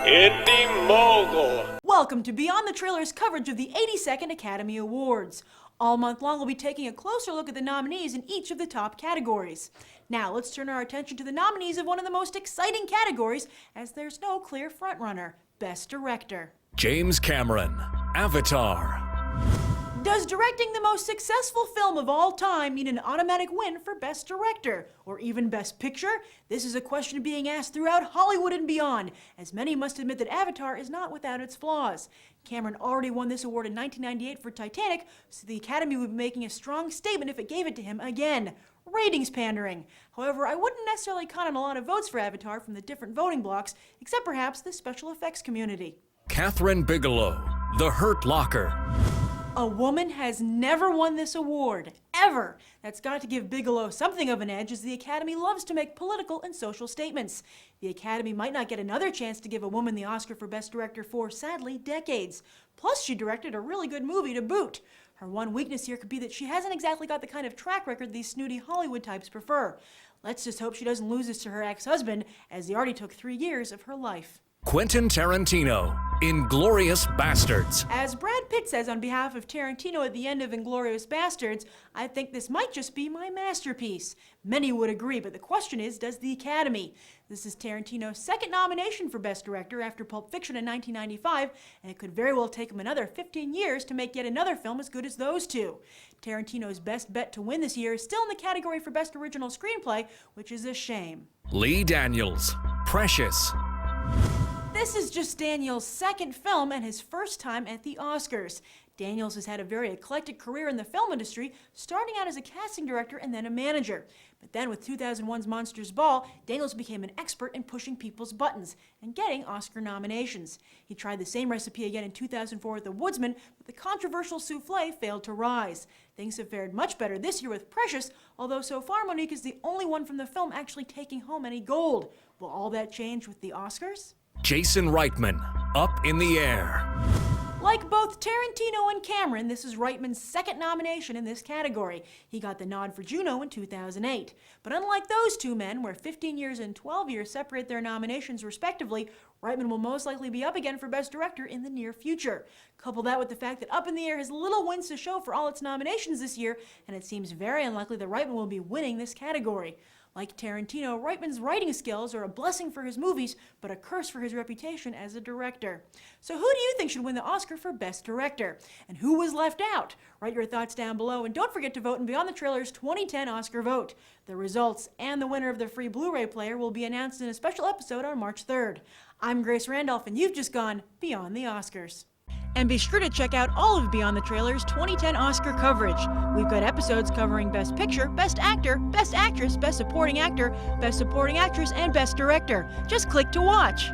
Indie Mogul. Welcome to Beyond the Trailers coverage of the 82nd Academy Awards. All month long, we'll be taking a closer look at the nominees in each of the top categories. Now, let's turn our attention to the nominees of one of the most exciting categories, as there's no clear frontrunner: Best Director. James Cameron, Avatar. Does directing the most successful film of all time mean an automatic win for Best Director, or even Best Picture? This is a question being asked throughout Hollywood and beyond, as many must admit that Avatar is not without its flaws. Cameron already won this award in 1998 for Titanic, so the Academy would be making a strong statement if it gave it to him again. Ratings pandering. However, I wouldn't necessarily count on a lot of votes for Avatar from the different voting blocks, except perhaps the special effects community. Kathryn Bigelow, The Hurt Locker. A woman has never won this award, ever. That's got to give Bigelow something of an edge, as the Academy loves to make political and social statements. The Academy might not get another chance to give a woman the Oscar for Best Director for, sadly, decades. Plus, she directed a really good movie to boot. Her one weakness here could be that she hasn't exactly got the kind of track record these snooty Hollywood types prefer. Let's just hope she doesn't lose this to her ex-husband, as he already took 3 years of her life. Quentin Tarantino, Inglourious Basterds. As Brad Pitt says on behalf of Tarantino at the end of Inglourious Basterds, I think this might just be my masterpiece. Many would agree, but the question is, does the Academy? This is Tarantino's second nomination for Best Director after Pulp Fiction in 1995, and it could very well take him another 15 years to make yet another film as good as those two. Tarantino's best bet to win this year is still in the category for Best Original Screenplay, which is a shame. Lee Daniels, Precious. This is just Daniels' second film and his first time at the Oscars. Daniels has had a very eclectic career in the film industry, starting out as a casting director and then a manager. But then with 2001's Monsters Ball, Daniels became an expert in pushing people's buttons and getting Oscar nominations. He tried the same recipe again in 2004 with The Woodsman, but the controversial souffle failed to rise. Things have fared much better this year with Precious, although so far Monique is the only one from the film actually taking home any gold. Will all that change with the Oscars? Jason Reitman, Up in the Air. Like both Tarantino and Cameron, this is Reitman's second nomination in this category. He got the nod for Juno in 2008. But unlike those two men, where 15 years and 12 years separate their nominations respectively, Reitman will most likely be up again for Best Director in the near future. Couple that with the fact that Up in the Air has little wins to show for all its nominations this year, and it seems very unlikely that Reitman will be winning this category. Like Tarantino, Reitman's writing skills are a blessing for his movies, but a curse for his reputation as a director. So who do you think should win the Oscar for Best Director? And who was left out? Write your thoughts down below, and don't forget to vote in Beyond the Trailers 2010 Oscar vote. The results and the winner of the free Blu-ray player will be announced in a special episode on March 3rd. I'm Grace Randolph, and you've just gone Beyond the Oscars. And be sure to check out all of Beyond the Trailers 2010 Oscar coverage. We've got episodes covering Best Picture, Best Actor, Best Actress, Best Supporting Actor, Best Supporting Actress, and Best Director. Just click to watch.